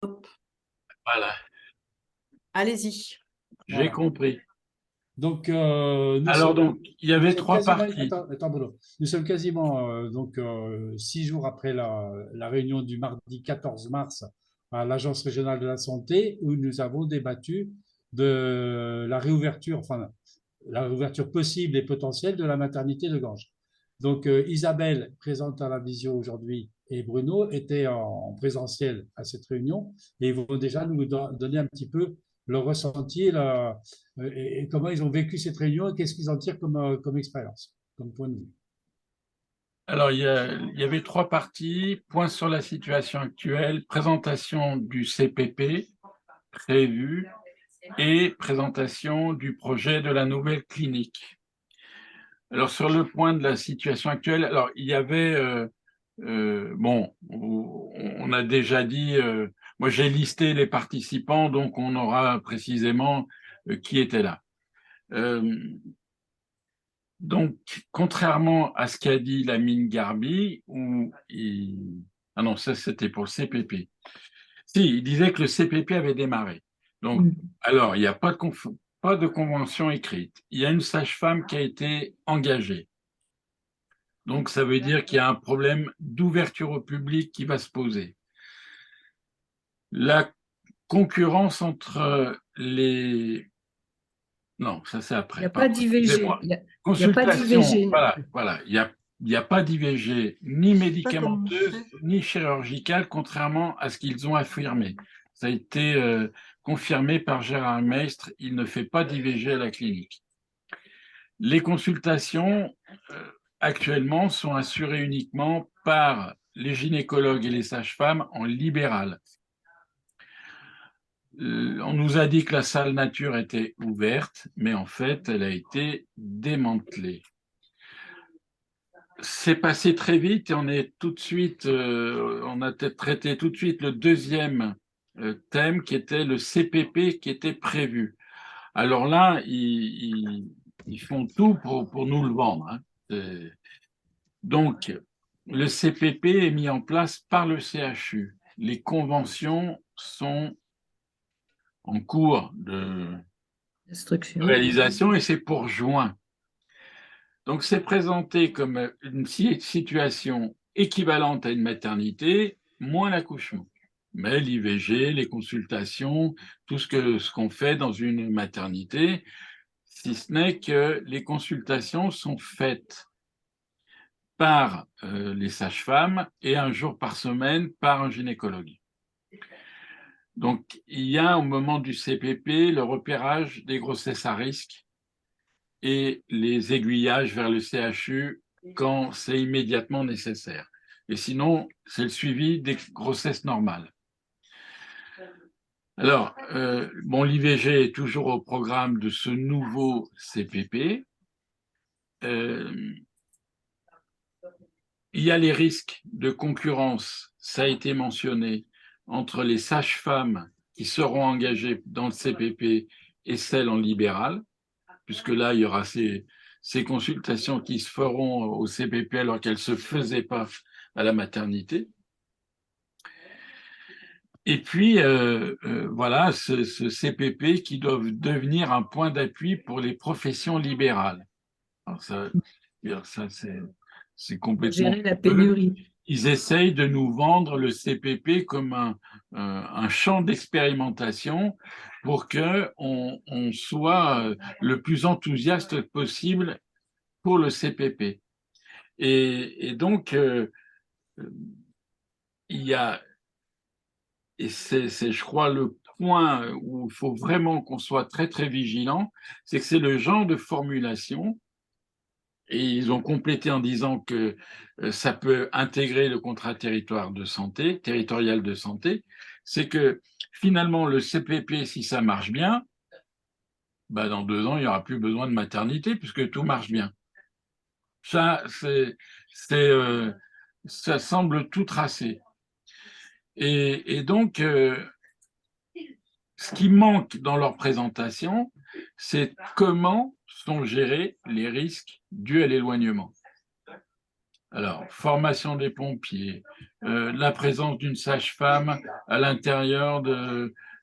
Voilà, Allez-y. j'ai Voilà. compris. Donc, Alors, donc, il y nous avait sommes trois quasiment, parties. attends, Bruno. Nous sommes quasiment 6 jours après la réunion du mardi 14 mars à l'Agence régionale de la santé où nous avons débattu de la réouverture, enfin, la réouverture possible et potentielle de la maternité de Ganges. Donc, Isabelle, présente à la visio aujourd'hui, et Bruno étaient en présentiel à cette réunion et ils vont déjà nous donner un petit peu leur ressenti et comment ils ont vécu cette réunion et qu'est-ce qu'ils en tirent comme expérience, comme point de vue. Alors, il y avait trois parties. Point sur la situation actuelle, présentation du CPP prévu et présentation du projet de la nouvelle clinique. Alors, sur le point de la situation actuelle, alors il y avait, bon, on a déjà dit, moi j'ai listé les participants, donc on aura précisément qui était là. Donc, contrairement à ce qu'a dit Lamine Garbi, ah non, ça c'était pour le CPP. Si, il disait que le CPP avait démarré. Donc, alors, il n'y a pas de convention écrite. Il y a une sage-femme qui a été engagée. Donc, ça veut dire qu'il y a un problème d'ouverture au public qui va se poser. La concurrence entre les... Non, ça c'est Il n'y après, a pas pardon, d'IVG. excusez-moi. Il y a pas Consultation, d'IVG. voilà, il y a pas d'IVG ni Pas médicamenteuse commencé. ni chirurgicale, contrairement à ce qu'ils ont affirmé. Ça a été confirmé par Gérard Meistre, il ne fait pas d'IVG à la clinique. Les consultations actuellement sont assurées uniquement par les gynécologues et les sages-femmes en libéral. On nous a dit que la salle nature était ouverte, mais en fait, elle a été démantelée. C'est passé très vite et on est tout de suite, on a traité tout de suite le deuxième thème qui était le CPP qui était prévu. Alors là, ils font tout pour nous le vendre, hein. Donc, le CPP est mis en place par le CHU. Les conventions sont en cours de Instruction. réalisation et c'est pour juin. Donc, c'est présenté comme une situation équivalente à une maternité, moins l'accouchement. Mais l'IVG, les consultations, tout ce qu'on fait dans une maternité, si ce n'est que les consultations sont faites par les sages-femmes et un jour par semaine par un gynécologue. Donc, il y a au moment du CPP le repérage des grossesses à risque et les aiguillages vers le CHU quand c'est immédiatement nécessaire. Et sinon, c'est le suivi des grossesses normales. Alors, bon, l'IVG est toujours au programme de ce nouveau CPP. Il y a les risques de concurrence, ça a été mentionné, entre les sages-femmes qui seront engagées dans le CPP et celles en libéral, puisque là, il y aura ces consultations qui se feront au CPP alors qu'elles ne se faisaient pas à la maternité. Et puis, voilà, ce CPP qui doit devenir un point d'appui pour les professions libérales. Alors ça c'est Pour complètement gérer la fou. pénurie. Ils essayent de nous vendre le CPP comme un champ d'expérimentation pour qu'on soit le plus enthousiaste possible pour le CPP. Et donc, il y a, et c'est, je crois, le point où il faut vraiment qu'on soit très, très vigilant, c'est que c'est le genre de formulation, et ils ont complété en disant que ça peut intégrer le contrat territorial de santé, c'est que finalement, le CPP, si ça marche bien, bah, dans 2 ans, il n'y aura plus besoin de maternité puisque tout marche bien. Ça, ça semble tout tracé. Et donc, ce qui manque dans leur présentation, c'est comment sont gérés les risques dus à l'éloignement. Alors, formation des pompiers, la présence d'une sage-femme à l'intérieur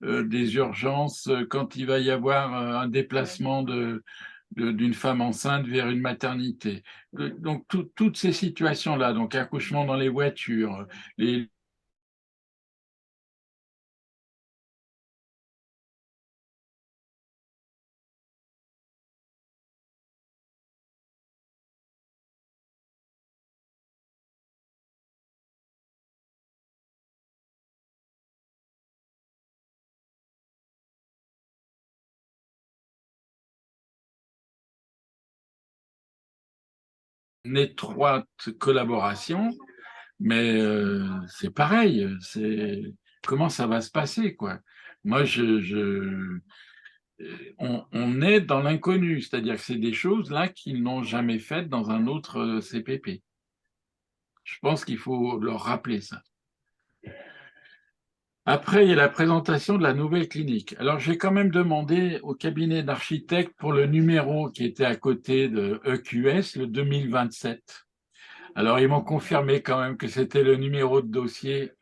des urgences quand il va y avoir un déplacement d'une femme enceinte vers une maternité. Donc, toutes ces situations-là, donc accouchement dans les voitures, les une étroite collaboration, mais c'est pareil, comment ça va se passer, quoi. Moi, on est dans l'inconnu, c'est-à-dire que c'est des choses là qu'ils n'ont jamais faites dans un autre CPP. Je pense qu'il faut leur rappeler ça. Après, il y a la présentation de la nouvelle clinique. Alors, j'ai quand même demandé au cabinet d'architectes pour le numéro qui était à côté de EQS, le 2027. Alors, ils m'ont confirmé quand même que c'était le numéro de dossier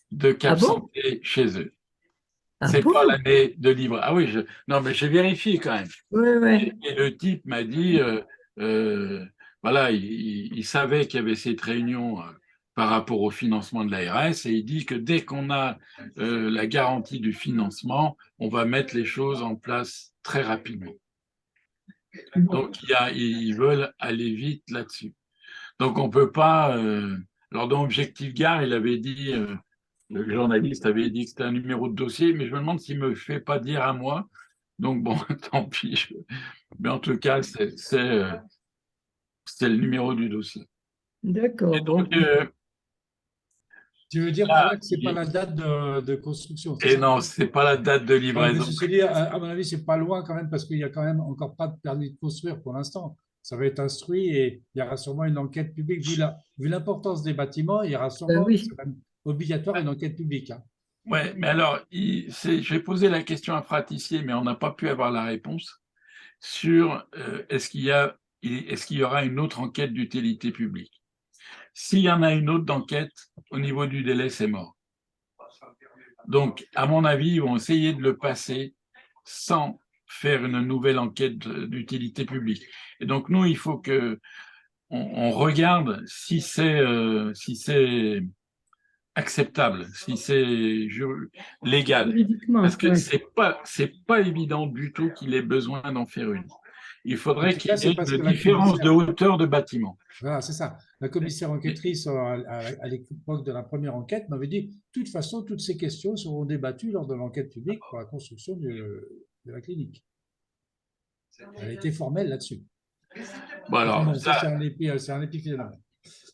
de Cap Santé chez eux. C'est pas l'année de livre. Ah oui, non, mais j'ai vérifié quand même. Ouais. Et le type m'a dit, voilà, il savait qu'il y avait cette réunion par rapport au financement de l'ARS et il dit que dès qu'on a la garantie du financement, on va mettre les choses en place très rapidement. Donc, ils veulent aller vite là-dessus. Donc, on peut pas. Alors, dans Objectif Gare, il avait dit, le journaliste avait dit que c'était un numéro de dossier, mais je me demande s'il me fait pas dire à moi. Donc, bon, tant pis. Mais en tout cas, c'est le numéro du dossier. D'accord. Et donc, Tu veux dire par là que ce n'est pas la date de construction, c'est et ça? non, c'est pas la date de Ouais, mais livraison. ceci dit, à mon avis, c'est pas loin quand même parce qu'il y a quand même encore pas de permis de construire pour l'instant. Ça va être instruit et il y aura sûrement une enquête publique. Vu l'importance des bâtiments, il y aura sûrement, Oui. c'est même obligatoire, une enquête publique, hein. Ouais, mais alors, j'ai posé la question à Fratissier, mais on n'a pas pu avoir la réponse sur est-ce qu'il y aura une autre enquête d'utilité publique. S'il y en a une autre d'enquête, au niveau du délai, c'est mort. Donc, à mon avis, ils vont essayer de le passer sans faire une nouvelle enquête d'utilité publique. Et donc, nous, il faut que on regarde si c'est acceptable, si c'est légal. Juridiquement, Parce que ouais. c'est pas évident du tout qu'il ait besoin d'en faire une. Il En faudrait tout cas, qu'il y c'est ait parce une que la différence de commissaire, hauteur de bâtiment. voilà, c'est ça. La commissaire enquêtrice, à l'époque de la première enquête, m'avait dit, de toute façon, toutes ces questions seront débattues lors de l'enquête publique pour la construction de la clinique. Elle a été formelle là-dessus. Bon, alors, Bon, ça, c'est un épiphénomène.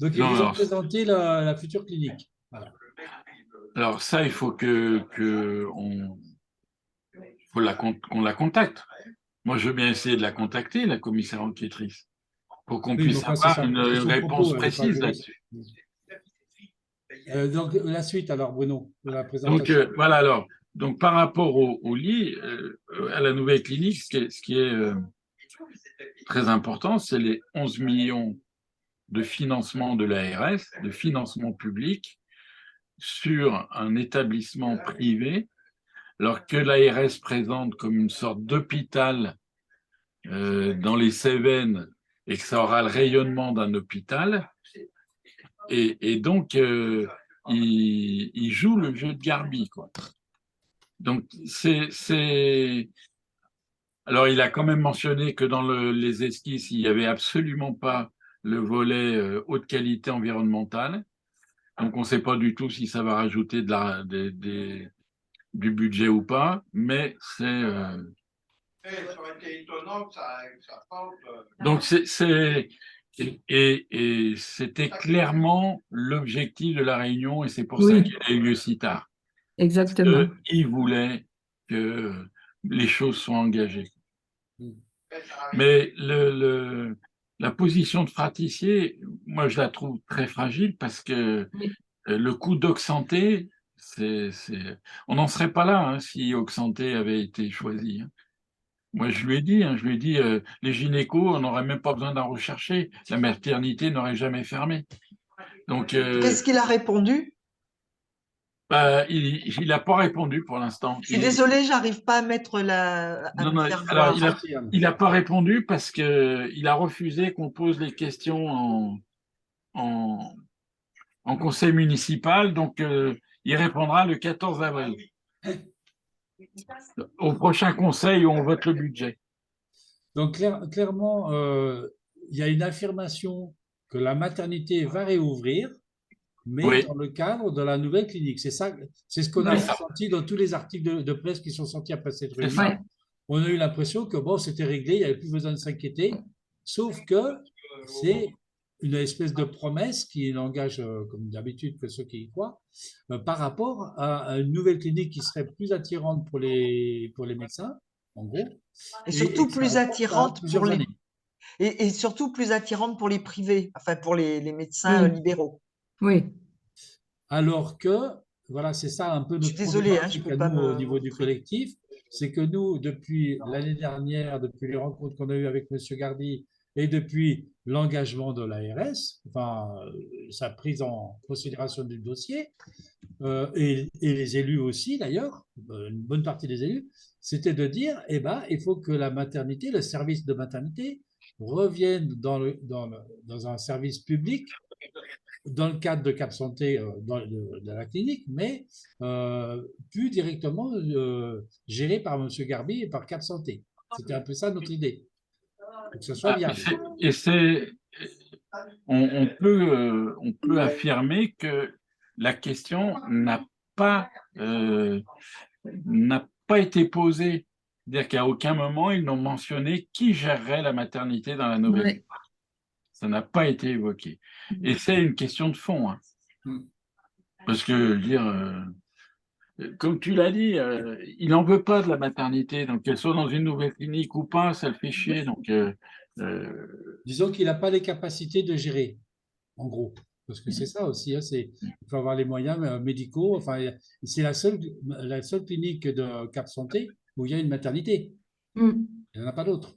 Donc, ils non, vous ont alors, présenté la future clinique. Voilà. alors ça, il faut qu'on la contacte. Moi, je veux bien essayer de la contacter, la commissaire enquêtrice, pour qu'on Oui, mais puisse enfin, avoir c'est une son réponse propos, elle n'est pas précise juriste. là-dessus. Donc, la suite, alors, Bruno, de la Donc, présentation. voilà, alors, donc, par rapport au lit, à la nouvelle clinique, ce qui est très important, c'est les 11 millions de financement de l'ARS, de financement public, sur un établissement privé, alors que l'ARS présente comme une sorte d'hôpital dans les Cévennes et que ça aura le rayonnement d'un hôpital. Et donc, il joue le jeu de Garbi, quoi. Donc, alors, il a quand même mentionné que dans les esquisses, il n'y avait absolument pas le volet haute qualité environnementale. Donc, on ne sait pas du tout si ça va rajouter du budget ou pas, mais c'est. Ça aurait été étonnant que ça porte. Donc, et c'était clairement l'objectif de la réunion, et c'est pour ça qu'il a eu lieu si tard. Exactement. Il voulait que les choses soient engagées. Mais la position de Fratissier, moi, je la trouve très fragile parce que le coup d'Oxanté, on n'en serait pas là si Oxanté avait été choisi. Moi, je lui ai dit, les gynécos, on n'aurait même pas besoin d'en rechercher. La maternité n'aurait jamais fermé. Donc, Qu'est-ce qu'il a répondu? bah, il n'a pas répondu pour l'instant. Je suis désolée, j'arrive pas à mettre à Non, me non, faire alors, voir. il a pas répondu parce que il a refusé qu'on pose les questions en, en conseil municipal. Donc, il répondra le 14 avril, au prochain conseil où on vote le budget. Donc, clairement, il y a une affirmation que la maternité va réouvrir, mais Oui, dans le cadre de la nouvelle clinique. C'est ça, c'est ce qu'on a Oui. ressenti dans tous les articles de presse qui sont sortis après cette c'est réunion. ça. Ouais. On a eu l'impression que bon, c'était réglé, il n'y avait plus besoin de s'inquiéter, sauf que c'est une espèce de promesse qui n'engage, comme d'habitude, que ceux qui y croient, par rapport à une nouvelle clinique qui serait plus attirante pour les médecins, en gros, Et et surtout que ça plus reporte à attirante pour plusieurs années. et surtout plus attirante pour les privés, enfin pour les médecins Oui, libéraux. oui, Alors que, voilà, c'est ça un peu Je suis notre désolée, hein, je problématique peux à pas nous au me niveau du montrer. collectif, c'est que nous, depuis l'année dernière, depuis les rencontres qu'on a eues avec M. Gardy et depuis l'engagement de l'ARS, enfin, sa prise en considération du dossier, et les élus aussi d'ailleurs, une bonne partie des élus, c'était de dire, eh ben, il faut que la maternité, le service de maternité, revienne dans un service public dans le cadre de Cap Santé, de la clinique, mais plus directement géré par M. Garbi et par Cap Santé. C'était un peu ça notre idée, pour que ce soit Ah, viable. on peut affirmer que la question euh, n'a pas été posée. C'est-à-dire qu'à aucun moment, ils n'ont mentionné qui gérerait la maternité dans la nouvelle. oui. Ça n'a pas été évoqué. Et c'est une question de fond, hein. Mm. Parce que, je veux dire, comme tu l'as dit, il n'en veut pas de la maternité. Donc, qu'elle soit dans une nouvelle clinique ou pas, ça le fait chier. Donc, Disons qu'il n'a pas les capacités de gérer, en gros. Parce que c'est ça aussi, hein, il faut avoir les moyens médicaux. Enfin, c'est la seule clinique de Cap Santé où il y a une maternité. Mm. Il n'y en a pas d'autre.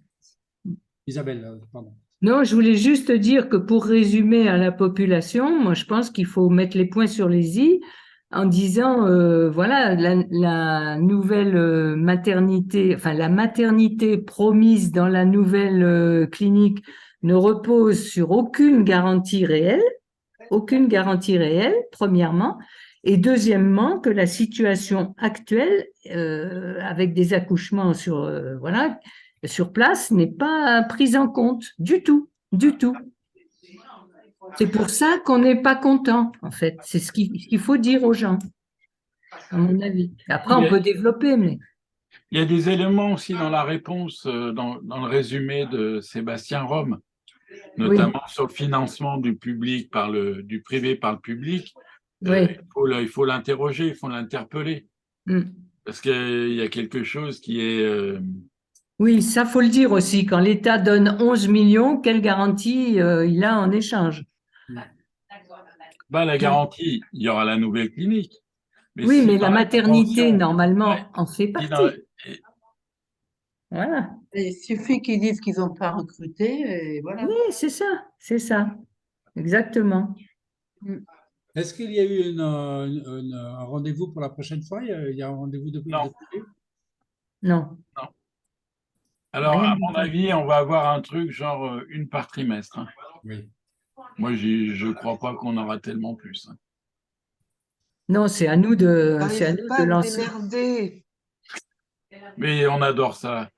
Isabelle, pardon. Non, je voulais juste dire que pour résumer à la population, moi je pense qu'il faut mettre les points sur les i en disant, voilà, la nouvelle maternité, enfin la maternité promise dans la nouvelle clinique ne repose sur aucune garantie réelle, premièrement, et deuxièmement que la situation actuelle, avec des accouchements voilà, sur place, n'est pas prise en compte du tout, du tout. C'est pour ça qu'on n'est pas content, en fait. C'est ce qu'il faut dire aux gens, à mon avis. Après, on peut développer, mais il y a des éléments aussi dans la réponse, dans le résumé de Sébastien Rome, oui, notamment sur le financement du public du privé par le public. oui. Il faut l'interroger, il faut l'interpeller. Mm. Parce qu'il y a quelque chose qui est. Oui, ça faut le dire aussi. Quand l'État donne 11 millions, quelle garantie il a en échange? Bah, la garantie, il y aura la nouvelle clinique. Mais Oui, si mais dans la maternité, convention, normalement, en fait si partie. Voilà. Il suffit qu'ils disent qu'ils n'ont pas recruté et voilà. Oui, c'est ça, exactement. Est-ce qu'il y a eu un rendez-vous pour la prochaine fois? Il y a un rendez-vous de non, prévu? Non, non. Alors, rien à du mon tout. avis, on va avoir un truc genre une par trimestre, hein. Oui. Moi, je ne crois pas qu'on aura tellement plus, hein. Non, c'est à nous N'arrivez pas à vous lancer. démerder. Mais on adore ça.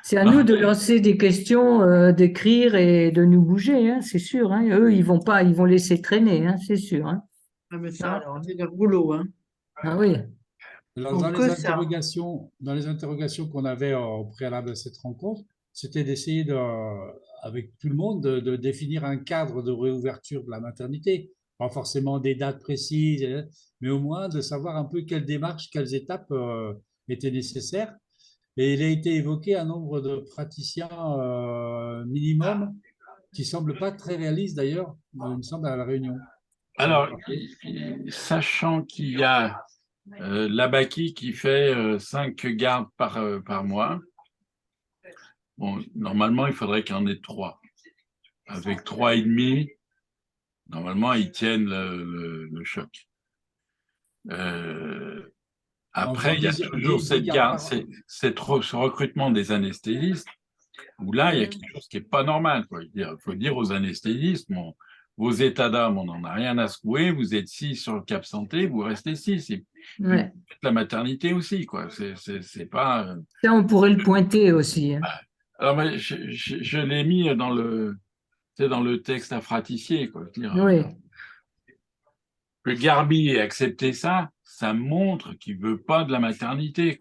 C'est à Non, nous de lancer des questions, d'écrire et de nous bouger, hein, c'est sûr. Hein. Eux, ils vont laisser traîner, hein, c'est sûr. Hein. Ah, mais ça, alors, c'est leur boulot, hein. Ah oui, Alors, Font que ça. dans les interrogations qu'on avait au préalable de cette rencontre, c'était d'essayer avec tout le monde de définir un cadre de réouverture de la maternité. Pas forcément des dates précises, mais au moins de savoir un peu quelles démarches, quelles étapes étaient nécessaires. Et il a été évoqué un nombre de praticiens minimum qui semble pas très réaliste d'ailleurs, il me semble, à la Réunion. alors, sachant qu'il y a l'Abaki qui fait 5 gardes par mois, Bon, normalement, il faudrait qu'il y en ait 3. Avec 3,5, normalement, ils tiennent le choc. Après, il y a toujours ce recrutement des anesthésistes, où là, il y a quelque chose qui n'est pas normal, quoi. Il faut dire aux anesthésistes, bon, vos états d'âme, on n'en a rien à secouer, vous êtes 6 sur le Cap Santé, vous restez 6. Et puis, Ouais. la maternité aussi, quoi. C'est pas... Ça, on pourrait le pointer aussi, hein. Alors, mais je l'ai mis dans le texte à Fraticier, quoi. Je veux dire, Oui. que Garbi ait accepté ça, ça montre qu'il veut pas de la maternité, quoi.